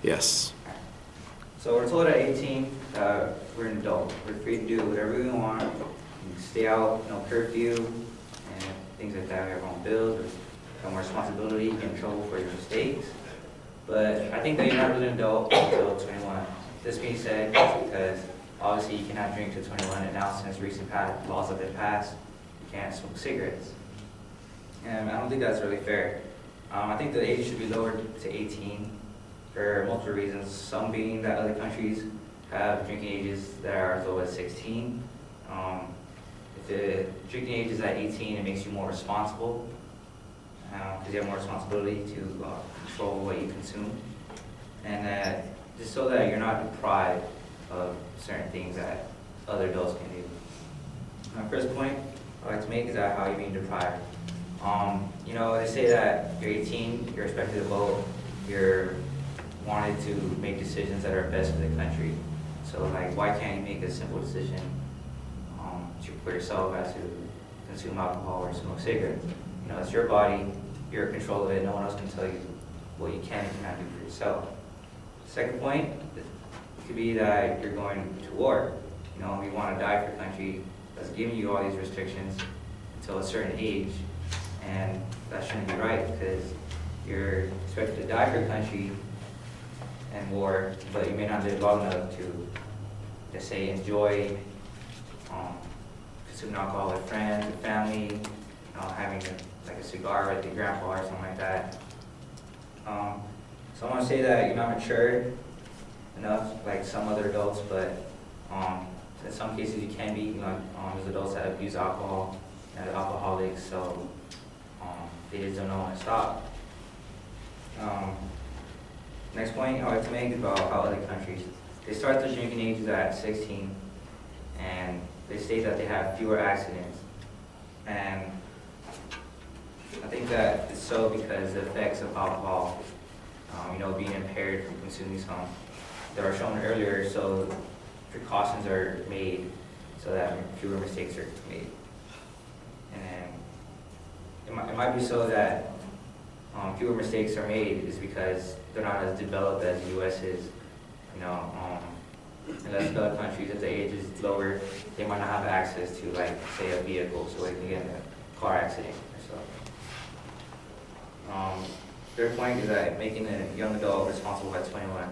Yes. So we're told at 18, we're an adult. We're free to do whatever we want. We can stay out, no curfew, and things like that. We have our own bills, we have more responsibility, get in trouble for your mistakes. But I think that you're not really an adult until 21. This being said, it's because obviously you cannot drink to 21, and now since recent laws have been passed, you can't smoke cigarettes. And I don't think that's really fair. I think the age should be lowered to 18 for multiple reasons. Some being that other countries have drinking ages that are as low as 16. If the drinking age is at 18, it makes you more responsible because you have more responsibility to control what you consume. And just so that you're not deprived of certain things that other adults can do. My first point I'd like to make is that how you're being deprived. They say that you're 18, you're expected to vote, you're wanted to make decisions that are best for the country. So why can't you make a simple decision for yourself as to consume alcohol or smoke cigarettes? It's your body, you're in control of it, no one else can tell you what you can and cannot do for yourself. Second point, it could be that you're going to war. You want to die for a country that's giving you all these restrictions until a certain age, and that shouldn't be right because you're expected to die for a country and war, but you may not live long enough to, just say, enjoy consuming alcohol with friends and family, having a cigar with your grandpa or something like that. So I want to say that you're not mature enough like some other adults, but in some cases you can be. There's adults that abuse alcohol and are alcoholics, so they just don't know when to stop. Next point I'd like to make is about how other countries, they start their drinking ages at 16, and they state that they have fewer accidents. And I think that it's so because the effects of alcohol, being impaired from consuming some, that were shown earlier, so precautions are made so that fewer mistakes are made. And it might be so that fewer mistakes are made is because they're not as developed as the U.S. is. Unless other countries, if the age is lower, they might not have access to, say, a vehicle, so they can get in a car accident or so. Third point is that making a young adult responsible by 21.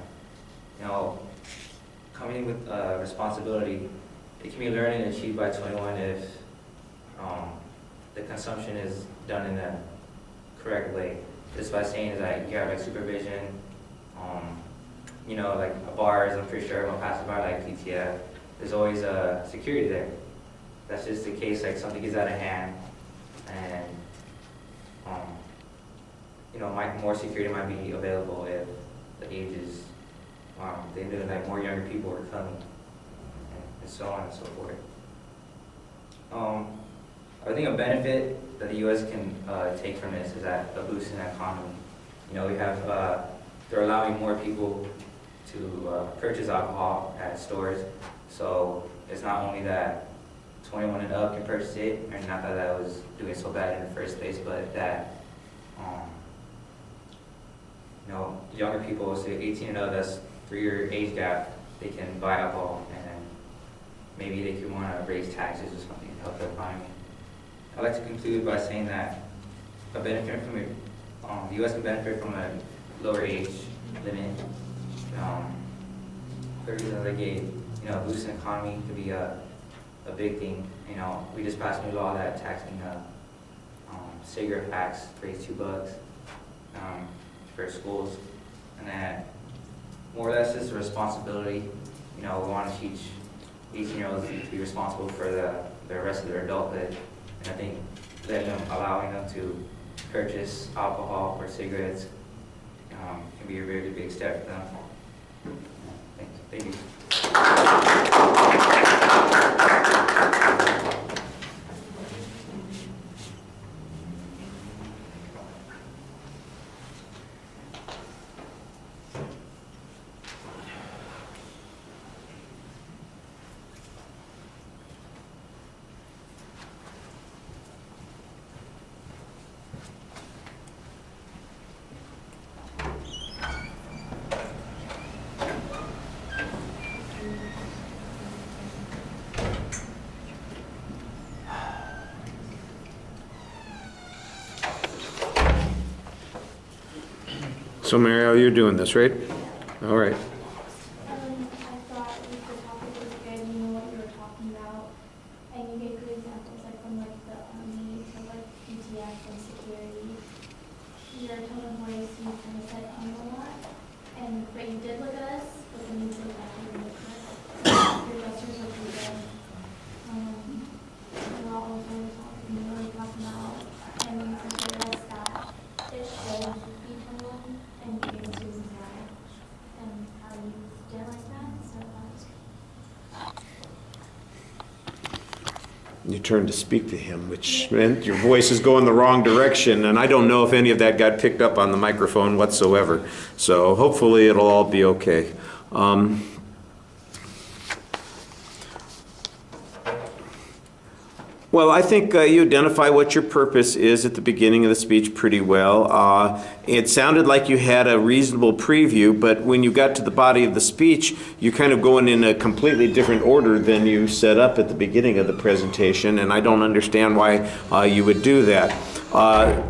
Coming with responsibility, it can be learned and achieved by 21 if the consumption is done in a correct way. Just by saying is that you have supervision, bars, I'm pretty sure everyone passes by PTF, there's always security there. That's just in case something gets out of hand, and more security might be available if the age is, they knew more younger people were coming, and so on and so forth. I think a benefit that the U.S. can take from this is that a boost in the economy. They're allowing more people to purchase alcohol at stores, so it's not only that 21 and up can purchase it, and not that that was doing so bad in the first place, but that younger people, say 18 and up, that's 3-year age gap, they can buy alcohol, and maybe they could want to raise taxes or something to help the economy. I'd like to conclude by saying that the U.S. can benefit from a lower age limit. The reasons I gave, boosting the economy could be a big thing. We just passed a new law that taxing cigarette packs raised $2 for schools, and that more or less is a responsibility. We want to teach 18-year-olds to be responsible for the rest of their adulthood. And I think allowing them to purchase alcohol or cigarettes can be a really big step for them. Thank you. So Mariel, you're doing this, right? All right. I thought the topic was good, you know what you were talking about, and you gave good examples, like from like the army to like UTF and security. Your tone of voice, you kind of said a lot, but you did look at us, but then you did like you look at your gestures were pretty good. We're all also talking, you were talking about, and you persuaded us that it should be 21, and you gave us reasons why. And how you did like that, so that was You turned to speak to him, which meant your voice is going the wrong direction, and I don't know if any of that got picked up on the microphone whatsoever. So hopefully it'll all be okay. Well, I think you identify what your purpose is at the beginning of the speech pretty well. It sounded like you had a reasonable preview, but when you got to the body of the speech, you're kind of going in a completely different order than you set up at the beginning of the presentation, and I don't understand why you would do that.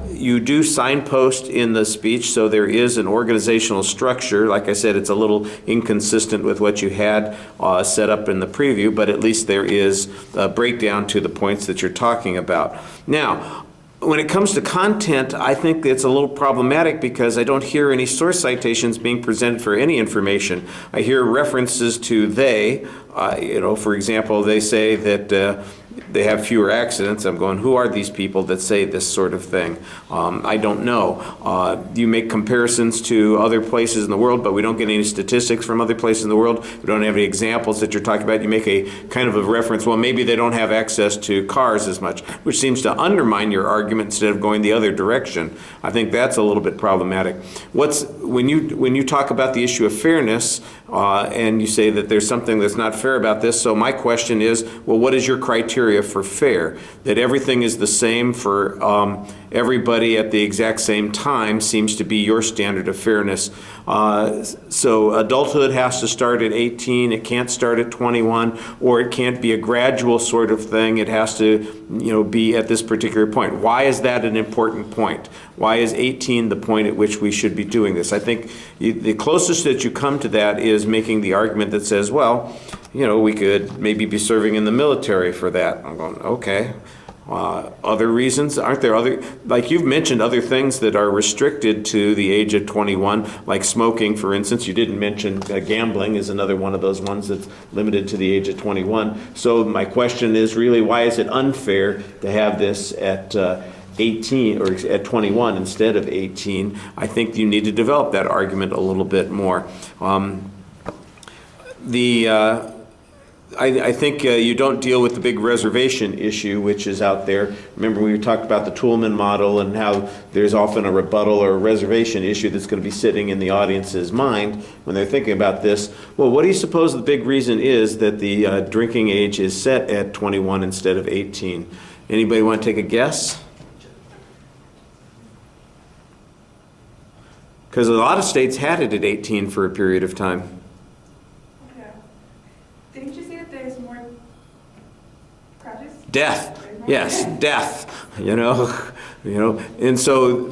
You do signpost in the speech, so there is an organizational structure. Like I said, it's a little inconsistent with what you had set up in the preview, but at least there is a breakdown to the points that you're talking about. Now, when it comes to content, I think it's a little problematic because I don't hear any source citations being presented for any information. I hear references to they. For example, they say that they have fewer accidents. I'm going, who are these people that say this sort of thing? I don't know. You make comparisons to other places in the world, but we don't get any statistics from other places in the world. We don't have any examples that you're talking about. You make a kind of a reference, well, maybe they don't have access to cars as much, which seems to undermine your argument instead of going the other direction. I think that's a little bit problematic. When you talk about the issue of fairness, and you say that there's something that's not fair about this, so my question is, well, what is your criteria for fair? That everything is the same for everybody at the exact same time seems to be your standard of fairness. So adulthood has to start at 18, it can't start at 21, or it can't be a gradual sort of thing. It has to, be at this particular point. Why is that an important point? Why is 18 the point at which we should be doing this? I think the closest that you come to that is making the argument that says, well, we could maybe be serving in the military for that. I'm going, okay. Other reasons? Aren't there other, like you've mentioned, other things that are restricted to the age of 21, like smoking, for instance. You didn't mention gambling is another one of those ones that's limited to the age of 21. So my question is really, why is it unfair to have this at 18 or at 21 instead of 18? I think you need to develop that argument a little bit more. I think you don't deal with the big reservation issue which is out there. Remember we talked about the Toolman model and how there's often a rebuttal or a reservation issue that's going to be sitting in the audience's mind when they're thinking about this. Well, what do you suppose the big reason is that the drinking age is set at 21 instead of 18? Anybody want to take a guess? Because a lot of states had it at 18 for a period of time. Yeah. Didn't you say that there's more crashes? Death. Yes, death. And so,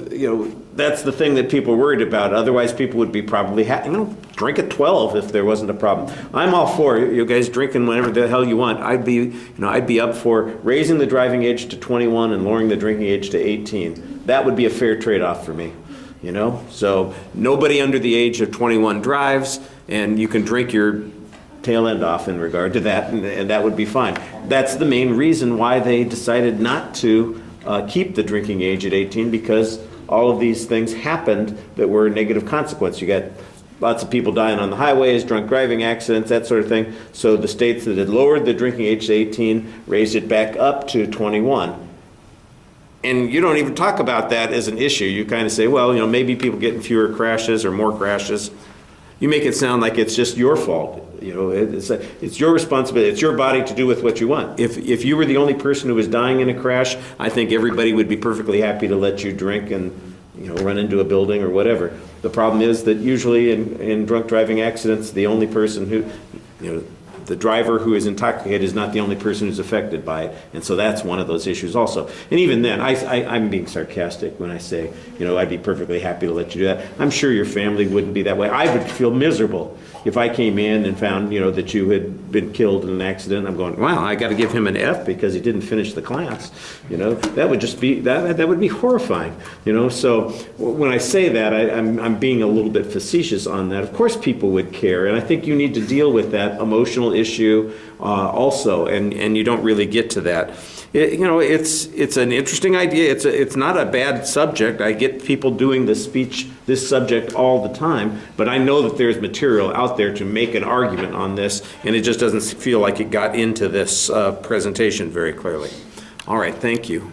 that's the thing that people are worried about. Otherwise, people would be probably, drink at 12 if there wasn't a problem. I'm all for you guys drinking whenever the hell you want. I'd be up for raising the driving age to 21 and lowering the drinking age to 18. That would be a fair trade-off for me. So nobody under the age of 21 drives, and you can drink your tail end off in regard to that, and that would be fine. That's the main reason why they decided not to keep the drinking age at 18, because all of these things happened that were a negative consequence. You got lots of people dying on the highways, drunk driving accidents, that sort of thing. So the states that had lowered the drinking age to 18 raised it back up to 21. And you don't even talk about that as an issue. You kind of say, well, maybe people getting fewer crashes or more crashes. You make it sound like it's just your fault. It's your responsibility. It's your body to do with what you want. If you were the only person who was dying in a crash, I think everybody would be perfectly happy to let you drink and run into a building or whatever. The problem is that usually in drunk driving accidents, the only person who The driver who is intoxicated is not the only person who's affected by it, and so that's one of those issues also. And even then, I'm being sarcastic when I say, I'd be perfectly happy to let you do that. I'm sure your family wouldn't be that way. I would feel miserable if I came in and found, that you had been killed in an accident. I'm going, wow, I got to give him an F because he didn't finish the class. That would just be, that would be horrifying. So when I say that, I'm being a little bit facetious on that. Of course people would care, and I think you need to deal with that emotional issue also, and you don't really get to that. It's an interesting idea. It's not a bad subject. I get people doing this subject all the time, but I know that there's material out there to make an argument on this, and it just doesn't feel like it got into this presentation very clearly. All right, thank you.